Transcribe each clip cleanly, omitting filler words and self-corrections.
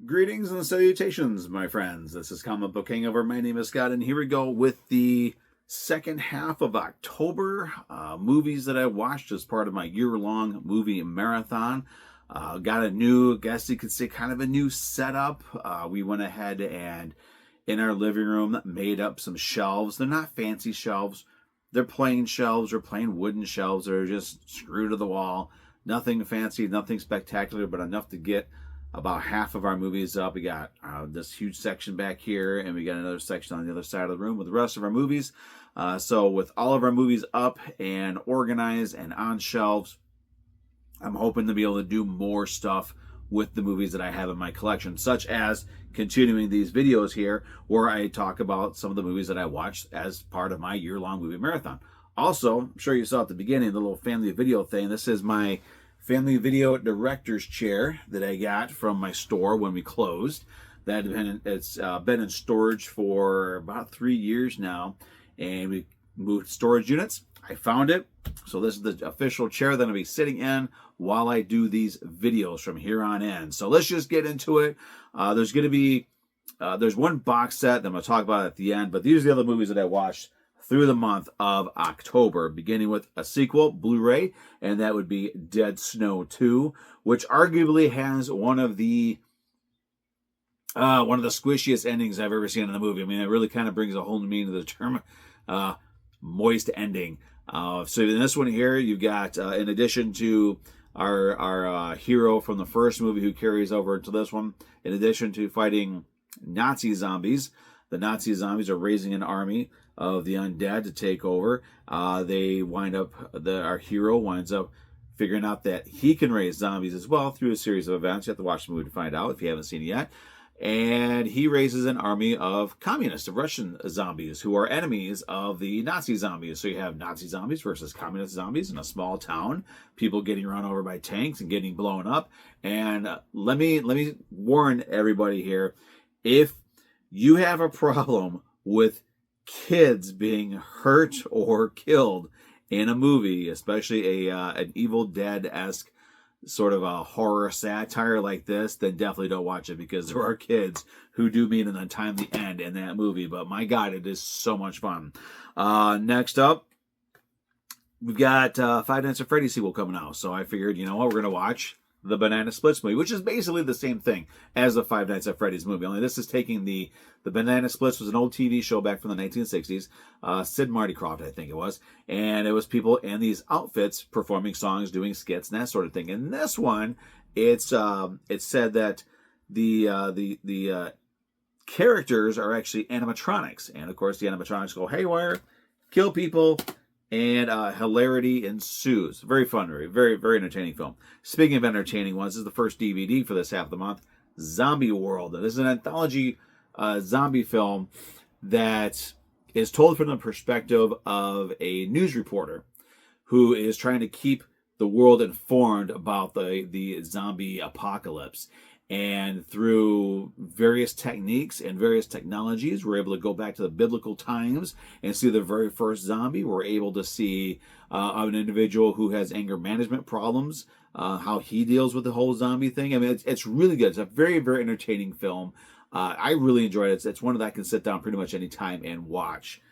Greetings and salutations, my friends. This is Comic Book Hangover. My name is Scott, and here we go with the second half of October. Movies that I watched as part of my year-long movie marathon. Got a new, guess you could say, kind of a new setup. We went ahead and, in our living room, made up some shelves. They're not fancy shelves. They're plain shelves or plain wooden shelves that are just screwed to the wall. Nothing fancy, nothing spectacular, but enough to get about half of our movies up. We got this huge section back here, and we got another section on the other side of the room with the rest of our movies. So with all of our movies up and organized and on shelves, I'm hoping to be able to do more stuff with the movies that I have in my collection, such as continuing these videos here where I talk about some of the movies that I watched as part of my year-long movie marathon. Also, I'm sure you saw at the beginning the little family video thing. This is my family video director's chair that I got from my store when we closed. It's been in storage for about 3 years now, and we moved storage units. I found it, so this is the official chair that I'll be sitting in while I do these videos from here on in. So let's just get into it. There's going to be there's one box set that I'm going to talk about at the end, but these are the other movies that I watched through the month of October, beginning with a sequel, Blu-ray, and that would be Dead Snow 2, which arguably has one of the squishiest endings I've ever seen in a movie. I mean, it really kind of brings a whole new meaning to the term moist ending. So in this one here, you've got, in addition to our hero from the first movie who carries over into this one, in addition to fighting Nazi zombies, the Nazi zombies are raising an army of the undead to take over. Our hero winds up figuring out that he can raise zombies as well through a series of events. You have to watch the movie to find out if you haven't seen it yet. And he raises an army of communist, of Russian zombies who are enemies of the Nazi zombies. So you have Nazi zombies versus communist zombies in a small town, people getting run over by tanks and getting blown up. And let me warn everybody here, if you have a problem with kids being hurt or killed in a movie, especially an Evil Dead-esque sort of a horror satire like this, then definitely don't watch it, because there are kids who do meet an untimely end in that movie. But my God, it is so much fun. Next up, we've got Five Nights at Freddy's sequel coming out. So I figured, you know what, we're going to watch the Banana Splits movie, which is basically the same thing as the Five Nights at Freddy's movie. Only this is taking the Banana Splits was an old TV show back from the 1960s. Sid Marty Krofft, I think it was. And it was people in these outfits performing songs, doing skits, and that sort of thing. In this one, it's said that the characters are actually animatronics. And of course, the animatronics go haywire, kill people, and hilarity ensues. Very fun, very, very entertaining film. Speaking of entertaining ones, this is the first DVD for this half of the month, Zombie World. This is an anthology zombie film that is told from the perspective of a news reporter who is trying to keep the world informed about the zombie apocalypse. And through various techniques and various technologies, we're able to go back to the biblical times and see the very first zombie. We're able to see an individual who has anger management problems, how he deals with the whole zombie thing. I mean, it's really good. It's a very, very entertaining film. I really enjoyed it. It's one that I can sit down pretty much any time and watch.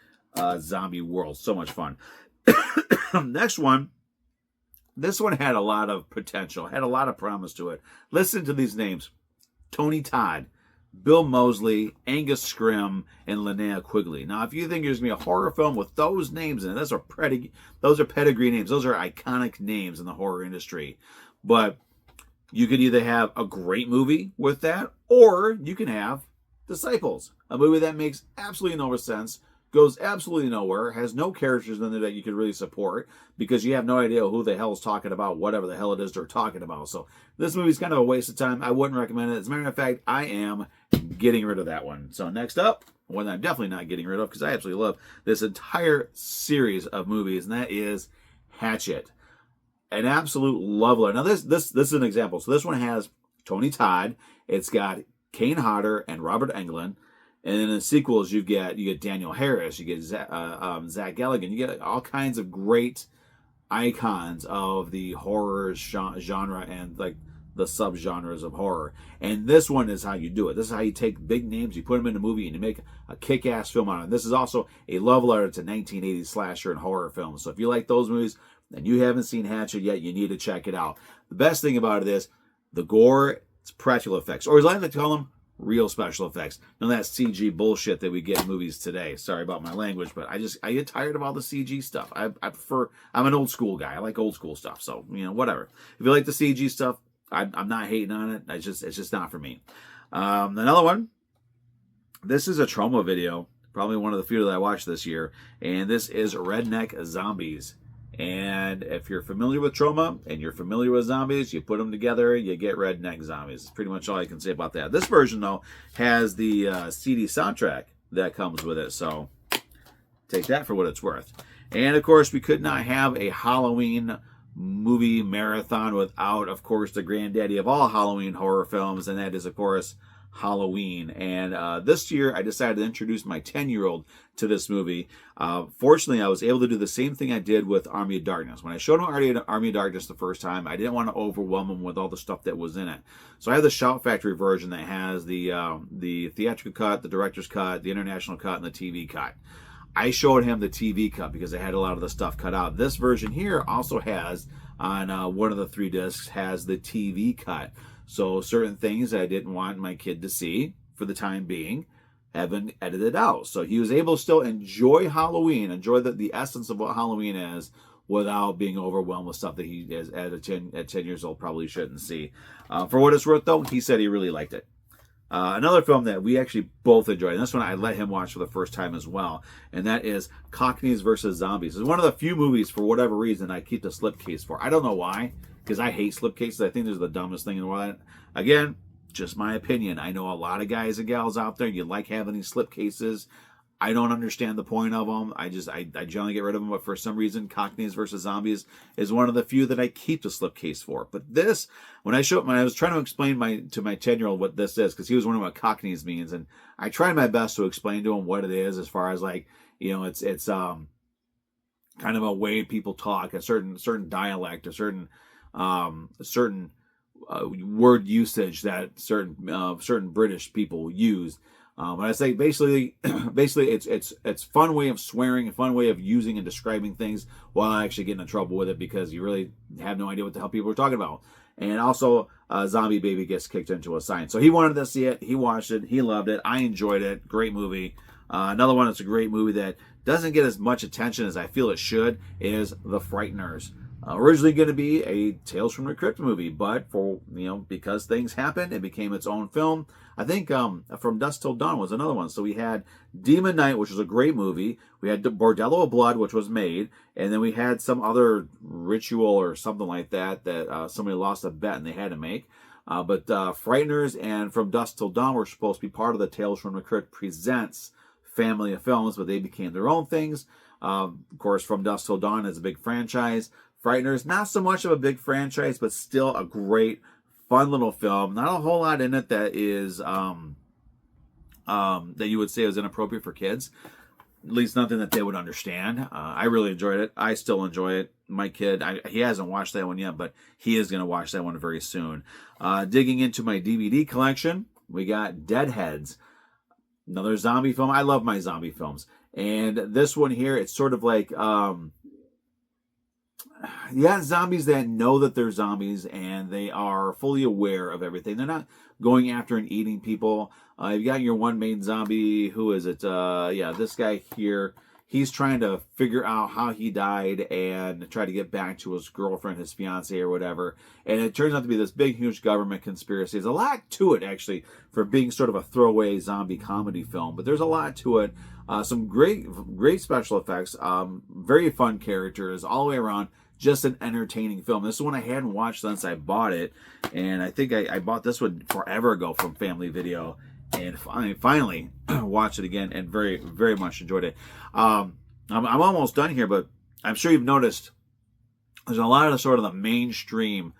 Zombie World. So much fun. Next one. This one had a lot of potential, had a lot of promise to it. Listen to these names: Tony Todd, Bill Moseley, Angus Scrimm, and Linnea Quigley. Now, if you think there's going to be a horror film with those names in it, those are pedigree names. Those are iconic names in the horror industry. But you could either have a great movie with that, or you can have Disciples, a movie that makes absolutely no sense, goes absolutely nowhere, has no characters in there that you could really support, because you have no idea who the hell is talking about whatever the hell it is they're talking about. So this movie's kind of a waste of time. I wouldn't recommend it. As a matter of fact, I am getting rid of that one. So next up, one that I'm definitely not getting rid of, because I absolutely love this entire series of movies, and that is Hatchet. An absolute lover. Now this is an example. So this one has Tony Todd. It's got Kane Hodder and Robert Englund. And then in the sequels, you get Daniel Harris, you get Zach Galligan, you get all kinds of great icons of the horror genre and like the subgenres of horror. And this one is how you do it. This is how you take big names, you put them in a movie, and you make a kick-ass film on it. And this is also a love letter to 1980s slasher and horror films. So if you like those movies and you haven't seen Hatchet yet, you need to check it out. The best thing about it is the gore, it's practical effects. Or as I like to call them, real special effects. None of that CG bullshit that we get in movies today. Sorry about my language, but I get tired of all the CG stuff. I'm an old school guy. I like old school stuff. So, whatever. If you like the CG stuff, I'm not hating on it. It's just not for me. Another one. This is a Troma video. Probably one of the few that I watched this year. And this is Redneck Zombies. And if you're familiar with Troma and you're familiar with zombies, you put them together, you get Redneck Zombies. That's pretty much all I can say about that. This version, though, has the CD soundtrack that comes with it. So take that for what it's worth. And, of course, we could not have a Halloween movie marathon without, of course, the granddaddy of all Halloween horror films. And that is, of course, Halloween. And this year I decided to introduce my 10-year-old to this movie. Fortunately, I was able to do the same thing I did with Army of Darkness. When I showed him Army of Darkness the first time, I didn't want to overwhelm him with all the stuff that was in it. So I have the Shout Factory version that has the theatrical cut, the director's cut, the international cut, and the TV cut. I showed him the TV cut because I had a lot of the stuff cut out. This version here also has, on one of the 3 discs, has the TV cut. So certain things that I didn't want my kid to see for the time being have been edited out. So he was able to still enjoy Halloween, enjoy the essence of what Halloween is, without being overwhelmed with stuff that he, at 10 years old, probably shouldn't see. For what it's worth, though, he said he really liked it. Another film that we actually both enjoyed, and this one I let him watch for the first time as well, and that is Cockneys vs. Zombies. It's one of the few movies, for whatever reason, I keep the slipcase for. I don't know why, because I hate slipcases. I think they're the dumbest thing in the world. Again, just my opinion. I know a lot of guys and gals out there, you like having these slipcases. I don't understand the point of them. I generally get rid of them, but for some reason, Cockneys versus Zombies is one of the few that I keep the slipcase for. But this, when I was trying to explain to my 10-year-old what this is, because he was wondering what Cockneys means, and I tried my best to explain to him what it is, as far as it's kind of a way people talk, a certain dialect, a certain word usage that certain British people use. But I say basically it's fun way of swearing, a fun way of using and describing things while actually getting in trouble with it, because you really have no idea what the hell people are talking about. And also, Zombie Baby gets kicked into a sign. So he wanted to see it. He watched it. He loved it. I enjoyed it. Great movie. Another one that's a great movie that doesn't get as much attention as I feel it should is The Frighteners. Originally going to be a Tales from the Crypt movie, but because things happened, it became its own film. I think From Dusk Till Dawn was another one. So we had Demon Knight, which was a great movie. We had Bordello of Blood, which was made, and then we had some other ritual or something like that somebody lost a bet and they had to make. But Frighteners and From Dusk Till Dawn were supposed to be part of the Tales from the Crypt Presents family of films, but they became their own things. Of course, From Dusk Till Dawn is a big franchise. Frighteners, not so much of a big franchise, but still a great, fun little film. Not a whole lot in it that is that you would say is inappropriate for kids. At least nothing that they would understand. I really enjoyed it. I still enjoy it. My kid, he hasn't watched that one yet, but he is going to watch that one very soon. Digging into my DVD collection, we got Deadheads, another zombie film. I love my zombie films. And this one here, it's sort of like... you got zombies that know that they're zombies and they are fully aware of everything. They're not going after and eating people. You've got your one main zombie. Who is it? This guy here. He's trying to figure out how he died and try to get back to his girlfriend, his fiance, or whatever. And it turns out to be this big, huge government conspiracy. There's a lot to it, actually, for being sort of a throwaway zombie comedy film. But there's a lot to it. Some great special effects. Very fun characters all the way around. Just an entertaining film. This is one I hadn't watched since I bought it, and I think I bought this one forever ago from Family Video, and finally watched it again, and very, very much enjoyed it. I'm almost done here, but I'm sure you've noticed there's a lot of the mainstream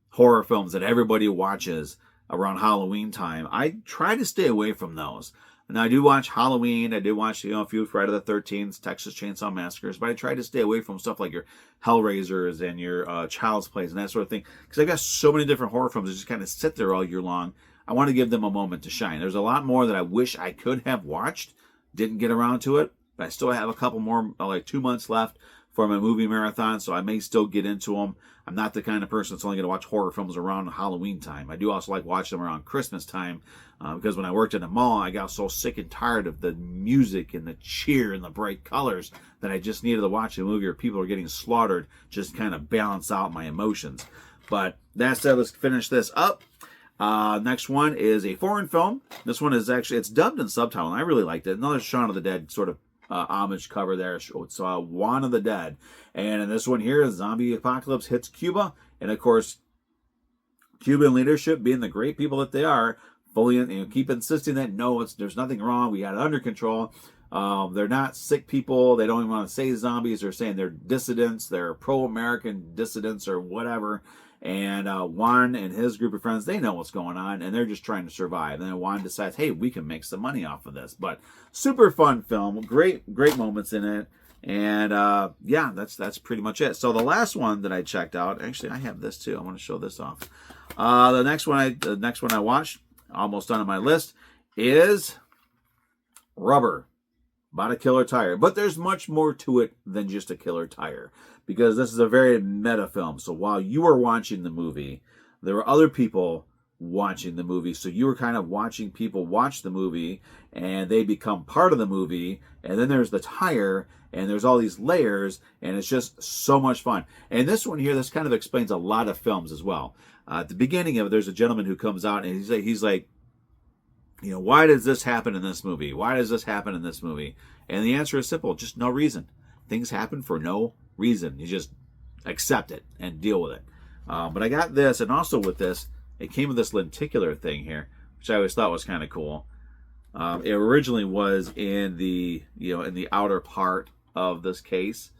horror films that everybody watches around Halloween time. I try to stay away from those. Now, I do watch Halloween. I do watch, a few Friday the 13th, Texas Chainsaw Massacres, but I try to stay away from stuff like your Hellraisers and your Child's Plays and that sort of thing, because I've got so many different horror films that just kind of sit there all year long. I want to give them a moment to shine. There's a lot more that I wish I could have watched, didn't get around to it, but I still have a couple more, like 2 months left for my movie marathon, so I may still get into them. I'm not the kind of person that's only going to watch horror films around Halloween time. I do also like watching them around Christmas time, because when I worked in a mall, I got so sick and tired of the music and the cheer and the bright colors that I just needed to watch a movie where people are getting slaughtered, just kind of balance out my emotions. But that said, let's finish this up. Next one is a foreign film. This one is actually, it's dubbed in subtitle, and I really liked it. Another Shaun of the Dead sort of homage cover there. It's Juan of the Dead. And in this one here, zombie apocalypse hits Cuba. And of course, Cuban leadership, being the great people that they are, fully keep insisting that no, there's nothing wrong. We got it under control. They're not sick people. They don't even want to say zombies. They're saying they're dissidents. They're pro-American dissidents or whatever. And Juan and his group of friends, they know what's going on, and they're just trying to survive. And then Juan decides, hey, we can make some money off of this. But super fun film. Great moments in it. And yeah, that's pretty much it. So the last one that I checked out, actually, I have this too. I want to show this off. The next one I watched, almost done on my list, is Rubber, about a killer tire. But there's much more to it than just a killer tire, because this is a very meta film. So while you are watching the movie, there are other people watching the movie. So you were kind of watching people watch the movie, and they become part of the movie. And then there's the tire, and there's all these layers, and it's just so much fun. And this one here, this kind of explains a lot of films as well. At the beginning of it, there's a gentleman who comes out, and he's like, why does this happen in this movie? Why does this happen in this movie? And the answer is simple, just no reason. Things happen for no reason. You just accept it and deal with it. But I got this, and also with this, it came with this lenticular thing here, which I always thought was kind of cool. It originally was in the outer part of this case,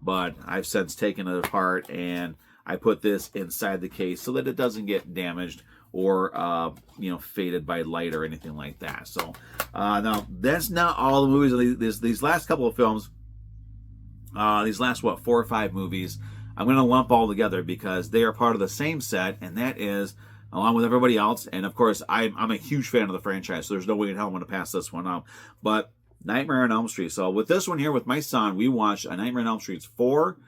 but I've since taken it apart, and I put this inside the case so that it doesn't get damaged or faded by light or anything like that. So now that's not all the movies. These last couple of films, these last 4 or 5 movies, I'm going to lump all together because they are part of the same set, and that is, along with everybody else, and of course I'm a huge fan of the franchise, so there's no way in hell I'm going to pass this one up, but Nightmare on Elm Street. So with this one here, with my son, we watched a Nightmare on Elm Street 4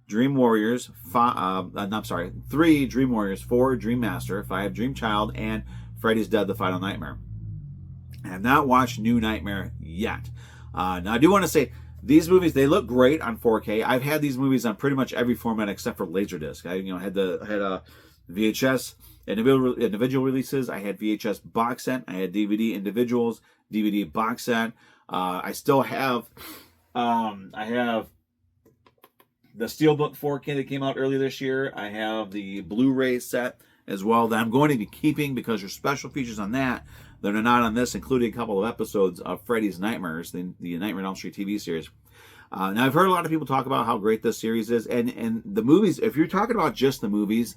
Dream Warriors, 3 Dream Warriors, 4 Dream Master, 5 Dream Child, and Freddy's Dead: The Final Nightmare. I have not watched New Nightmare yet. Now I do want to say, these movies, they look great on 4K. I've had these movies on pretty much every format except for Laserdisc. I had a VHS individual releases. I had VHS box set. I had DVD individuals, DVD box set. I still have I have the Steelbook 4K that came out earlier this year. I have the Blu-ray set as well that I'm going to be keeping because there's special features on that that are not on this, including a couple of episodes of Freddy's Nightmares, the Nightmare on Elm Street TV series. Now, I've heard a lot of people talk about how great this series is, and the movies, if you're talking about just the movies,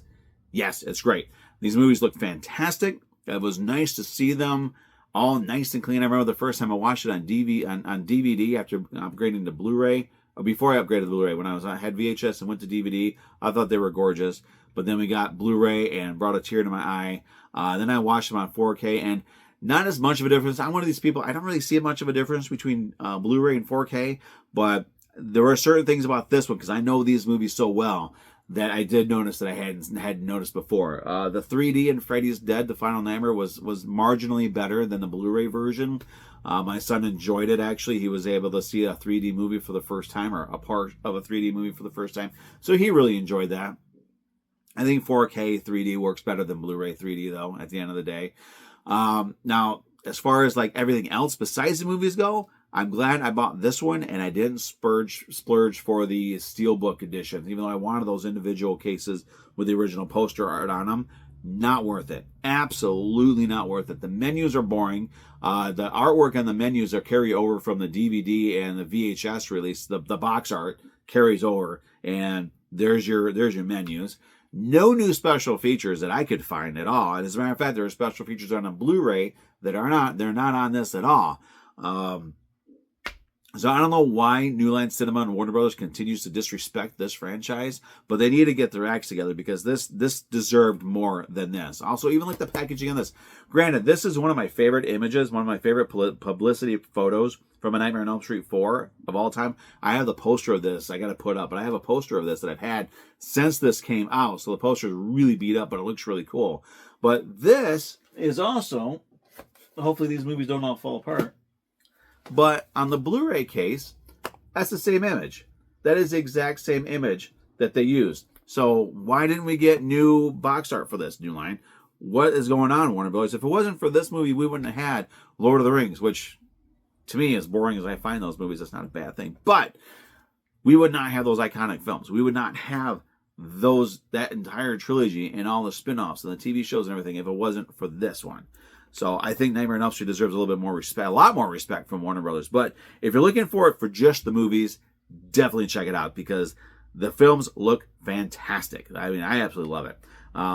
yes, it's great. These movies look fantastic. It was nice to see them all nice and clean. I remember the first time I watched it on DVD after upgrading to Blu-ray, or before I upgraded to Blu-ray, when I had VHS and went to DVD, I thought they were gorgeous. But then we got Blu-ray and brought a tear to my eye. Then I watched them on 4K, and not as much of a difference. I'm one of these people, I don't really see much of a difference between Blu-ray and 4K, but there were certain things about this one, because I know these movies so well, that I did notice that I hadn't noticed before. The 3D in Freddy's Dead: The Final Nightmare was marginally better than the Blu-ray version. My son enjoyed it, actually. He was able to see a 3D movie for the first time, or a part of a 3D movie for the first time. So he really enjoyed that. I think 4K 3D works better than Blu-ray 3D, though, at the end of the day. Now, as far as like everything else besides the movies go, I'm glad I bought this one and I didn't splurge for the Steelbook edition, even though I wanted those individual cases with the original poster art on them. Not worth it. Absolutely not worth it. The menus are boring. The artwork on the menus are carry over from the DVD and the VHS release. The box art carries over, and there's your menus. No new special features that I could find at all. And as a matter of fact, there are special features on a Blu-ray that they're not on this at all. So I don't know why New Line Cinema and Warner Brothers continues to disrespect this franchise, but they need to get their acts together because this deserved more than this. Also, even like the packaging on this. Granted, this is one of my favorite images, one of my favorite publicity photos from A Nightmare on Elm Street 4 of all time. I have the poster of this I got to put up, but I have a poster of this that I've had since this came out. So the poster is really beat up, but it looks really cool. But this is also, hopefully these movies don't all fall apart. But on the Blu-ray case, that's the same image. That is the exact same image that they used. So why didn't we get new box art for this, New Line? What is going on, Warner Bros.? If it wasn't for this movie, we wouldn't have had Lord of the Rings, which to me, as boring as I find those movies, that's not a bad thing. But we would not have those iconic films. We would not have that entire trilogy and all the spin-offs and the TV shows and everything if it wasn't for this one. So I think Nightmare on Elm Street deserves a little bit more respect, a lot more respect from Warner Brothers. But if you're looking for it for just the movies, definitely check it out because the films look fantastic. I mean, I absolutely love it.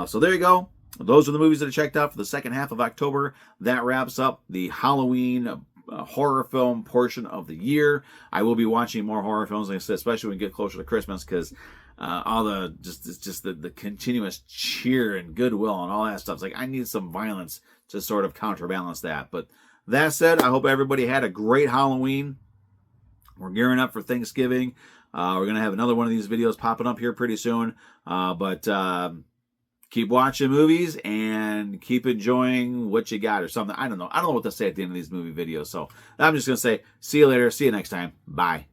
So there you go. Those are the movies that I checked out for the second half of October. That wraps up the Halloween horror film portion of the year. I will be watching more horror films, like I said, especially when we get closer to Christmas, because all the the continuous cheer and goodwill and all that stuff. It's like I need some violence to sort of counterbalance that. But that said, I hope everybody had a great Halloween. We're gearing up for Thanksgiving. We're going to have another one of these videos popping up here pretty soon. But keep watching movies and keep enjoying what you got or something. I don't know. I don't know what to say at the end of these movie videos. So I'm just going to say, see you later. See you next time. Bye.